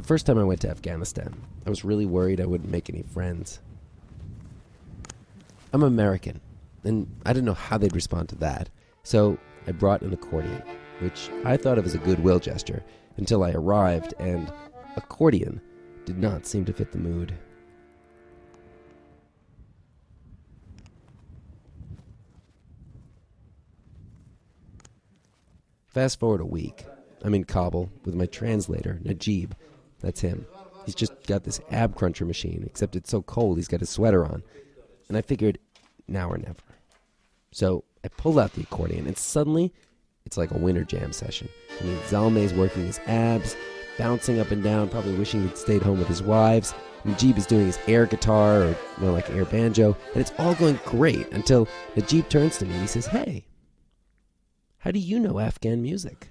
first time I went to Afghanistan, I was really worried I wouldn't make any friends. I'm American, and I didn't know how they'd respond to that. So I brought an accordion, which I thought of as a goodwill gesture, until I arrived, and accordion did not seem to fit the mood. Fast forward a week. I'm in Kabul with my translator, Najib. That's him. He's just got this ab cruncher machine, except it's so cold he's got his sweater on. And I figured, now or never. So I pulled out the accordion, and suddenly, it's like a winter jam session. I mean, Zalmay's working his abs, bouncing up and down, probably wishing he'd stayed home with his wives. Najib is doing his air guitar, or more like air banjo, and it's all going great until Najib turns to me and he says, "Hey, how do you know Afghan music?"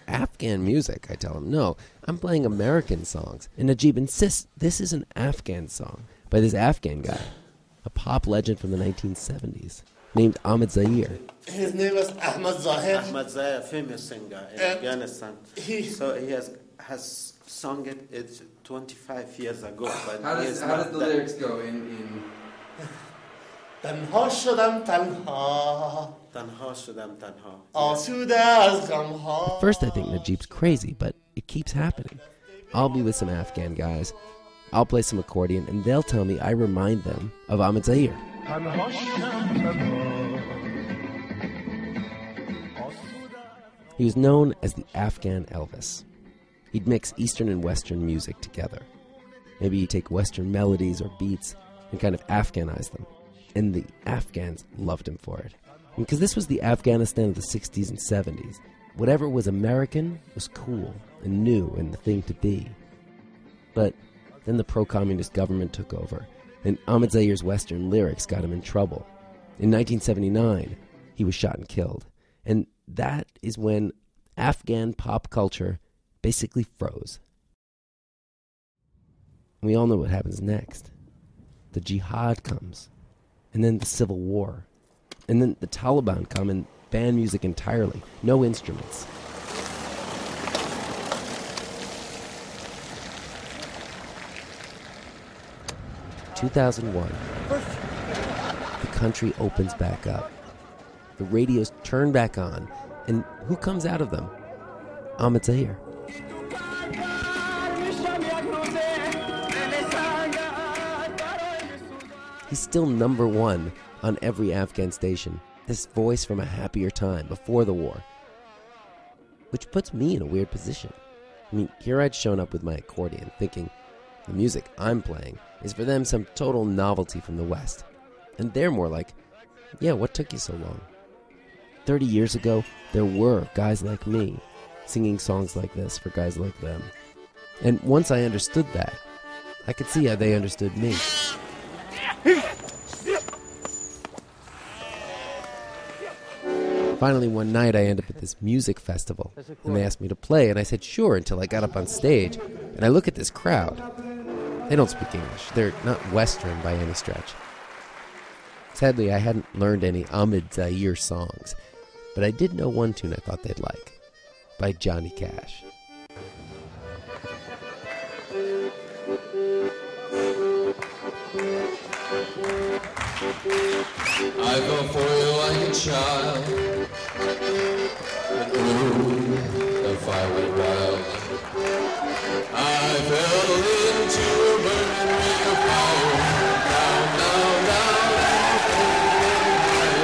Afghan music, I tell him. No, I'm playing American songs. And Najib insists this is an Afghan song by this Afghan guy, a pop legend from the 1970s, named Ahmed Zahir. His name is Ahmed Zahir. Ahmed Zahir, famous singer in Afghanistan. So he has sung it 25 years ago. But How does the lyrics go in... تنها شدم تنها تنها شدم تنها. آسوده از غمها. At first I think Najib's crazy, but it keeps happening. I'll be with some Afghan guys, I'll play some accordion, and they'll tell me I remind them of Ahmed Zahir. He was known as the Afghan Elvis. He'd mix Eastern and Western music together. Maybe he'd take Western melodies or beats and kind of Afghanize them. And the Afghans loved him for it. Because this was the Afghanistan of the 60s and 70s. Whatever was American was cool and new and the thing to be. But then the pro-communist government took over, and Ahmed Zahir's Western lyrics got him in trouble. In 1979, he was shot and killed. And that is when Afghan pop culture basically froze. We all know what happens next. The jihad comes. And then the Civil War. And then the Taliban come and ban music entirely. No instruments. In 2001, the country opens back up. The radios turn back on. And who comes out of them? Ahmed Zahir. He's still number one on every Afghan station. This voice from a happier time, before the war. Which puts me in a weird position. I mean, here I'd shown up with my accordion, thinking the music I'm playing is for them some total novelty from the West. And they're more like, yeah, what took you so long? 30 years ago, there were guys like me singing songs like this for guys like them. And once I understood that, I could see how they understood me. Finally, one night, I end up at this music festival, and they asked me to play, and I said sure until I got up on stage, and I look at this crowd. They don't speak English. They're not Western by any stretch. Sadly, I hadn't learned any Ahmed Zahir songs, but I did know one tune I thought they'd like, by Johnny Cash. I go for you like a child, and ooh, the fire went wild. I fell into a burning ring of fire. Down, down, down, I fell into a burning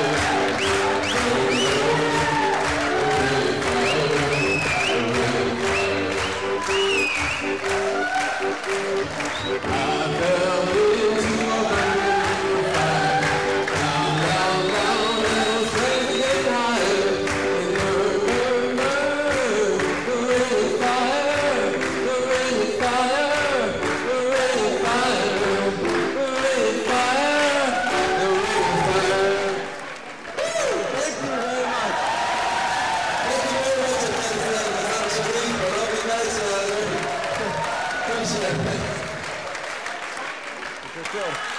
Sure.